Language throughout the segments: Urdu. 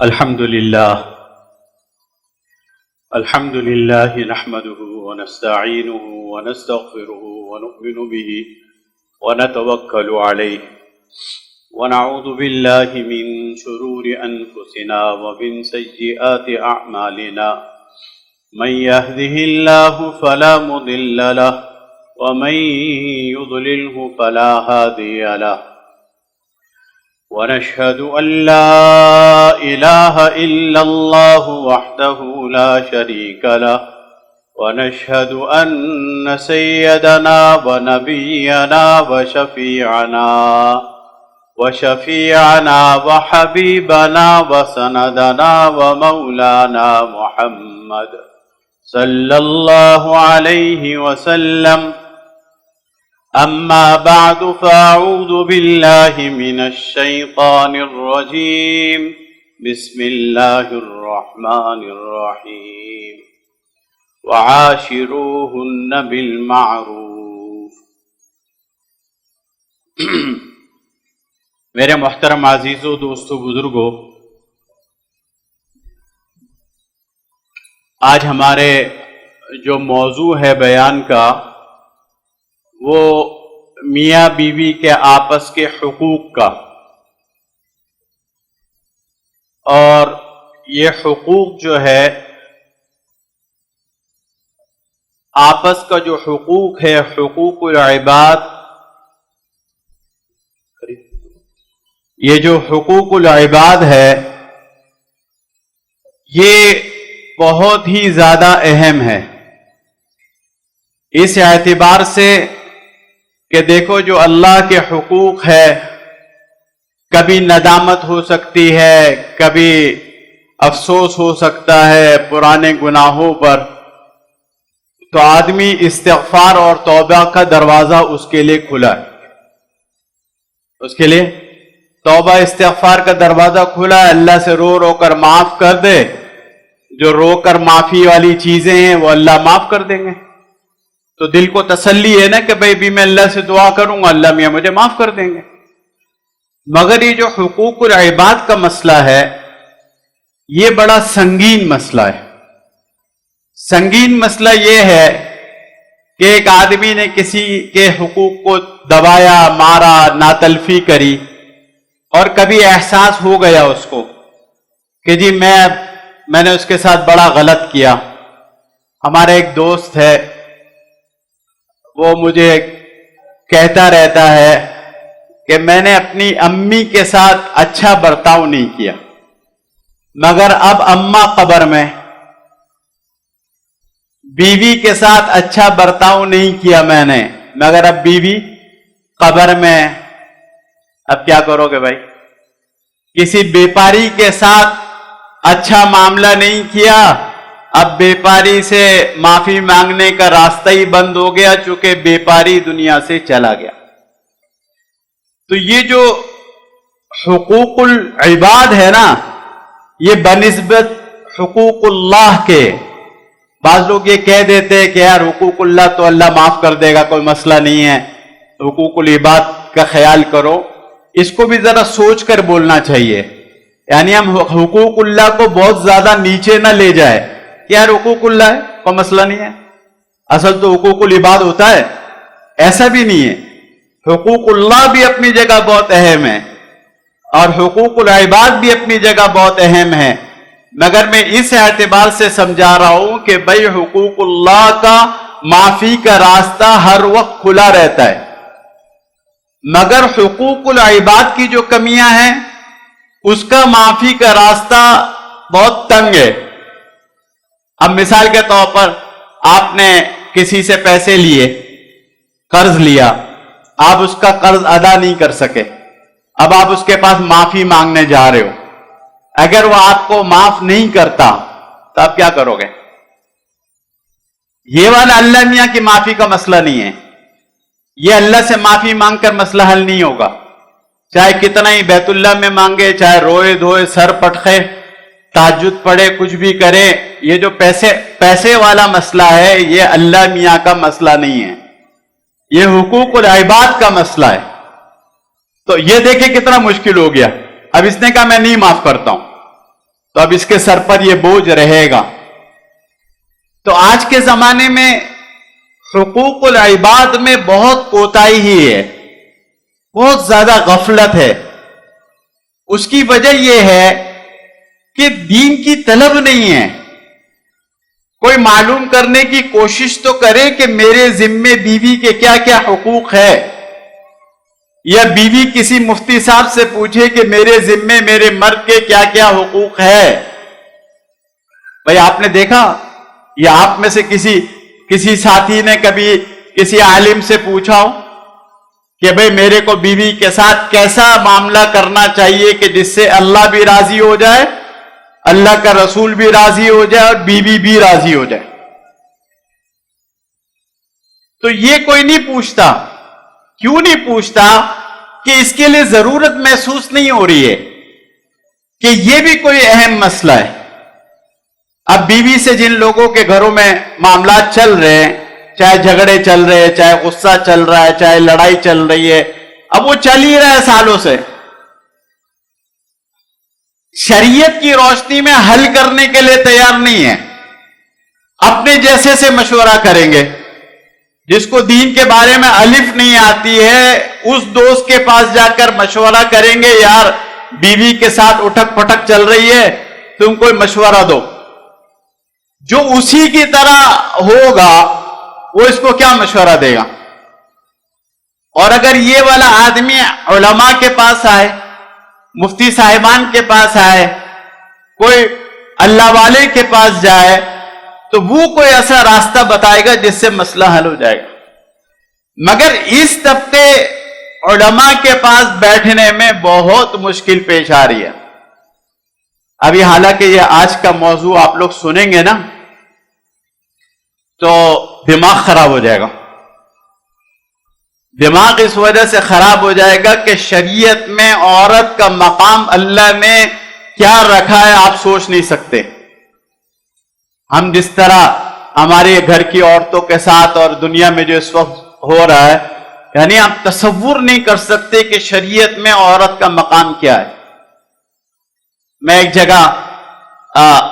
الحمد لله نحمده ونستعينه ونستغفره ونؤمن به ونتوكل عليه ونعوذ بالله من شرور أنفسنا ومن سيئات أعمالنا من يهده الله فلا مضل له ومن يضلله فلا هادي له ونشهد أن لا إله إلا الله وحده لا شريك له ونشهد أن سيدنا ونبينا وشفيعنا وحبيبنا وسندنا ومولانا محمد صلى الله عليه وسلم. أما بعد فأعوذ بالله من الشيطان الرجيم. بسم الله الرحمن الرحيم. وعاشروهن بالمعروف. میرے محترم عزیزو، دوستو، بزرگو، آج ہمارے جو موضوع ہے بیان کا وہ میاں بیوی کے آپس کے حقوق کا، اور یہ حقوق جو ہے، آپس کا جو حقوق ہے، حقوق العباد، یہ جو حقوق العباد ہے یہ بہت ہی زیادہ اہم ہے، اس اعتبار سے کہ دیکھو جو اللہ کے حقوق ہے، کبھی ندامت ہو سکتی ہے، کبھی افسوس ہو سکتا ہے پرانے گناہوں پر، تو آدمی استغفار اور توبہ کا دروازہ اس کے لیے کھلا ہے، اس کے لیے توبہ استغفار کا دروازہ کھلا ہے. اللہ سے رو رو کر معاف کر دے، جو رو کر معافی والی چیزیں ہیں وہ اللہ معاف کر دیں گے، تو دل کو تسلی ہے نا کہ بھئی بھی میں اللہ سے دعا کروں گا، اللہ میاں مجھے معاف کر دیں گے. مگر یہ جو حقوق العباد کا مسئلہ ہے یہ بڑا سنگین مسئلہ ہے. سنگین مسئلہ یہ ہے کہ ایک آدمی نے کسی کے حقوق کو دبایا، مارا، ناتلفی کری، اور کبھی احساس ہو گیا اس کو کہ جی میں نے اس کے ساتھ بڑا غلط کیا. ہمارا ایک دوست ہے، وہ مجھے کہتا رہتا ہے کہ میں نے اپنی امی کے ساتھ اچھا برتاؤ نہیں کیا، مگر اب اماں قبر میں، بیوی کے ساتھ اچھا برتاؤ نہیں کیا میں نے، مگر اب بیوی قبر میں. اب کیا کرو گے بھائی؟ کسی بیپاری کے ساتھ اچھا معاملہ نہیں کیا، اب بیپاری سے معافی مانگنے کا راستہ ہی بند ہو گیا، چونکہ بیپاری دنیا سے چلا گیا. تو یہ جو حقوق العباد ہے نا، یہ بنسبت حقوق اللہ کے، بعض لوگ یہ کہہ دیتے ہیں کہ یار حقوق اللہ تو اللہ معاف کر دے گا، کوئی مسئلہ نہیں ہے، حقوق العباد کا خیال کرو. اس کو بھی ذرا سوچ کر بولنا چاہیے، یعنی ہم حقوق اللہ کو بہت زیادہ نیچے نہ لے جائے کہ یار حقوق اللہ ہے، کوئی مسئلہ نہیں ہے، اصل تو حقوق العباد ہوتا ہے. ایسا بھی نہیں ہے، حقوق اللہ بھی اپنی جگہ بہت اہم ہے اور حقوق العباد بھی اپنی جگہ بہت اہم ہے، مگر میں اس اعتبار سے سمجھا رہا ہوں کہ بھئی حقوق اللہ کا معافی کا راستہ ہر وقت کھلا رہتا ہے، مگر حقوق العباد کی جو کمیاں ہیں اس کا معافی کا راستہ بہت تنگ ہے. اب مثال کے طور پر آپ نے کسی سے پیسے لیے، قرض لیا، آپ اس کا قرض ادا نہیں کر سکے، اب آپ اس کے پاس معافی مانگنے جا رہے ہو. اگر وہ آپ کو معاف نہیں کرتا تو آپ کیا کرو گے؟ یہ والا اللہ میاں کی معافی کا مسئلہ نہیں ہے، یہ اللہ سے معافی مانگ کر مسئلہ حل نہیں ہوگا، چاہے کتنا ہی بیت اللہ میں مانگے، چاہے روئے دھوئے سر پٹخے، تہجد پڑھے، کچھ بھی کرے. یہ جو پیسے والا مسئلہ ہے یہ اللہ میاں کا مسئلہ نہیں ہے، یہ حقوق العباد کا مسئلہ ہے. تو یہ دیکھیں کتنا مشکل ہو گیا. اب اس نے کہا میں نہیں معاف کرتا ہوں، تو اب اس کے سر پر یہ بوجھ رہے گا. تو آج کے زمانے میں حقوق العباد میں بہت کوتاہی ہی ہے, بہت زیادہ غفلت ہے. اس کی وجہ یہ ہے کہ دین کی طلب نہیں ہے. کوئی معلوم کرنے کی کوشش تو کرے کہ میرے ذمے بیوی کے کیا کیا حقوق ہے, یا بیوی کسی مفتی صاحب سے پوچھے کہ میرے ذمے میرے مرد کے کیا کیا حقوق ہے. بھائی آپ نے دیکھا, یا آپ میں سے کسی ساتھی نے کبھی کسی عالم سے پوچھا ہو کہ بھئی میرے کو بیوی کے ساتھ کیسا معاملہ کرنا چاہیے کہ جس سے اللہ بھی راضی ہو جائے, اللہ کا رسول بھی راضی ہو جائے اور بیوی بھی راضی ہو جائے؟ تو یہ کوئی نہیں پوچھتا. کیوں نہیں پوچھتا؟ کہ اس کے لیے ضرورت محسوس نہیں ہو رہی ہے کہ یہ بھی کوئی اہم مسئلہ ہے. اب بیوی سے جن لوگوں کے گھروں میں معاملات چل رہے ہیں, چاہے جھگڑے چل رہے ہیں, چاہے غصہ چل رہا ہے, چاہے لڑائی چل رہی ہے, اب وہ چل ہی رہا ہے سالوں سے, شریعت کی روشنی میں حل کرنے کے لیے تیار نہیں ہے. اپنے جیسے سے مشورہ کریں گے. جس کو دین کے بارے میں الف نہیں آتی ہے, اس دوست کے پاس جا کر مشورہ کریں گے, یار بیوی کے ساتھ اٹھک پٹک چل رہی ہے, تم کوئی مشورہ دو. جو اسی کی طرح ہوگا وہ اس کو کیا مشورہ دے گا؟ اور اگر یہ والا آدمی علماء کے پاس آئے, مفتی صاحبان کے پاس آئے, کوئی اللہ والے کے پاس جائے, تو وہ کوئی ایسا راستہ بتائے گا جس سے مسئلہ حل ہو جائے گا. مگر اس طبقے علماء کے پاس بیٹھنے میں بہت مشکل پیش آ رہی ہے. ابھی حالانکہ یہ آج کا موضوع آپ لوگ سنیں گے نا تو دماغ خراب ہو جائے گا. دماغ اس وجہ سے خراب ہو جائے گا کہ شریعت میں عورت کا مقام اللہ نے کیا رکھا ہے آپ سوچ نہیں سکتے. ہم جس طرح ہمارے گھر کی عورتوں کے ساتھ اور دنیا میں جو اس وقت ہو رہا ہے, یعنی آپ تصور نہیں کر سکتے کہ شریعت میں عورت کا مقام کیا ہے. میں ایک جگہ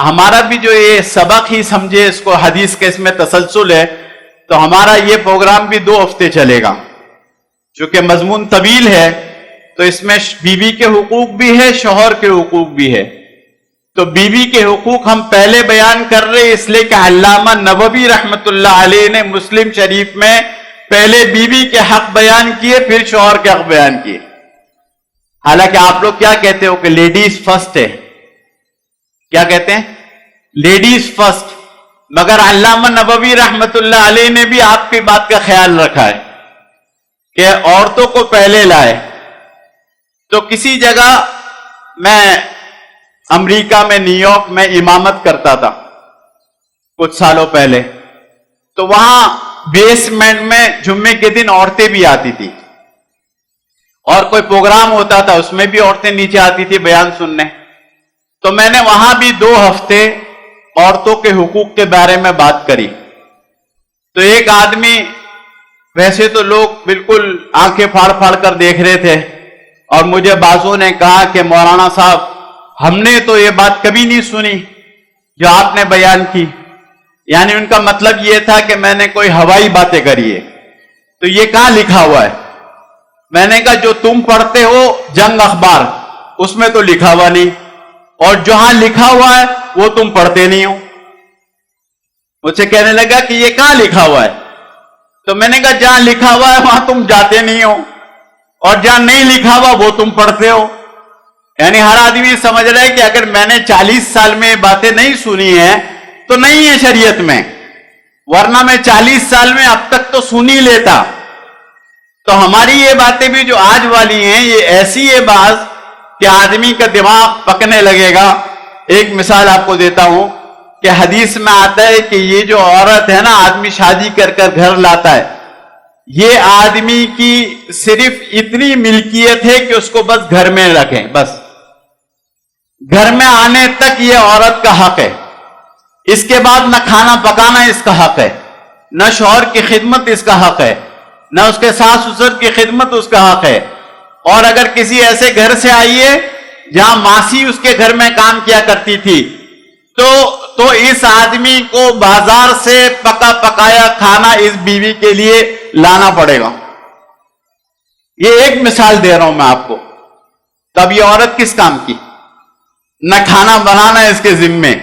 ہمارا بھی جو یہ سبق ہی سمجھے اس کو حدیث کے اس میں تسلسل ہے, تو ہمارا یہ پروگرام بھی 2 ہفتے چلے گا. چونکہ مضمون طویل ہے تو اس میں بیوی کے حقوق بھی ہے, شوہر کے حقوق بھی ہے. تو بیوی کے حقوق ہم پہلے بیان کر رہے اس لیے کہ علامہ نووی رحمت اللہ علیہ نے مسلم شریف میں پہلے بیوی کے حق بیان کیے, پھر شوہر کے حق بیان کیے. حالانکہ آپ لوگ کیا کہتے ہو کہ لیڈیز فرسٹ ہے, کیا کہتے ہیں؟ Ladies first. مگر علامہ نووی رحمت اللہ علیہ نے بھی آپ کی بات کا خیال رکھا ہے کہ عورتوں کو پہلے لائے. تو کسی جگہ میں امریکہ میں نیو یارک میں امامت کرتا تھا کچھ سالوں پہلے, تو وہاں بیسمنٹ میں جمعے کے دن عورتیں بھی آتی تھی, اور کوئی پروگرام ہوتا تھا اس میں بھی عورتیں نیچے آتی تھی بیان سننے. تو میں نے وہاں بھی 2 ہفتے عورتوں کے حقوق کے بارے میں بات کری. تو ایک آدمی, ویسے تو لوگ بالکل آنکھیں پھاڑ پھاڑ کر دیکھ رہے تھے, اور مجھے بازو نے کہا کہ مولانا صاحب ہم نے تو یہ بات کبھی نہیں سنی جو آپ نے بیان کی. یعنی ان کا مطلب یہ تھا کہ میں نے کوئی ہوائی باتیں کری ہے. تو یہ کہاں لکھا ہوا ہے؟ میں نے کہا جو تم پڑھتے ہو جنگ اخبار اس میں تو لکھا ہوا نہیں, اور جہاں لکھا ہوا ہے وہ تم پڑھتے نہیں ہو. مجھ سے کہنے لگا کہ یہ کہاں لکھا ہوا ہے؟ تو میں نے کہا جہاں لکھا ہوا ہے وہاں تم جاتے نہیں ہو, اور جہاں نہیں لکھا ہوا وہ تم پڑھتے ہو. یعنی ہر آدمی سمجھ رہا ہے کہ اگر میں نے 40 سال میں باتیں نہیں سنی ہیں تو نہیں ہے شریعت میں, ورنہ میں 40 سال میں اب تک تو سن ہی لیتا. تو ہماری یہ باتیں بھی جو آج والی ہیں یہ ایسی ہے بعض کہ آدمی کا دماغ پکنے لگے گا. ایک مثال آپ کو دیتا ہوں کہ حدیث میں آتا ہے کہ یہ جو عورت ہے نا, آدمی شادی کر کر گھر لاتا ہے, یہ آدمی کی صرف اتنی ملکیت ہے کہ اس کو بس گھر میں رکھیں, بس گھر میں آنے تک یہ عورت کا حق ہے. اس کے بعد نہ کھانا پکانا اس کا حق ہے, نہ شوہر کی خدمت اس کا حق ہے, نہ اس کے ساس سسر کی خدمت اس کا حق ہے. اور اگر کسی ایسے گھر سے آئیے جہاں ماسی اس کے گھر میں کام کیا کرتی تھی، تو اس آدمی کو بازار سے پکا پکایا کھانا اس بیوی کے لیے لانا پڑے گا۔ یہ ایک مثال دے رہا ہوں میں آپ کو۔ تب یہ عورت کس کام کی؟ نہ کھانا بنانا اس کے ذمے،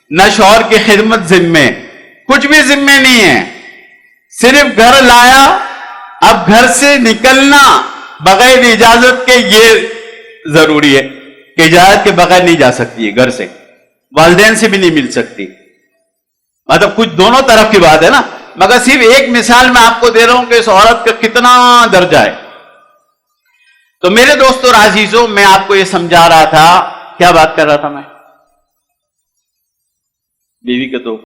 نہ شوہر کی خدمت ذمے، کچھ بھی ذمے نہیں ہے، صرف گھر لایا۔ اب گھر سے نکلنا بغیر اجازت کے یہ ضروری ہے کہ اجازت کے بغیر نہیں جا سکتی ہے گھر سے، والدین سے بھی نہیں مل سکتی۔ مطلب کچھ دونوں طرف کی بات ہے نا، مگر صرف ایک مثال میں آپ کو دے رہا ہوں کہ اس عورت کا کتنا درجہ ہے۔ تو میرے دوستوں اور عزیزوں، میں آپ کو یہ سمجھا رہا تھا، کیا بات کر رہا تھا میں؟ بیوی کے تو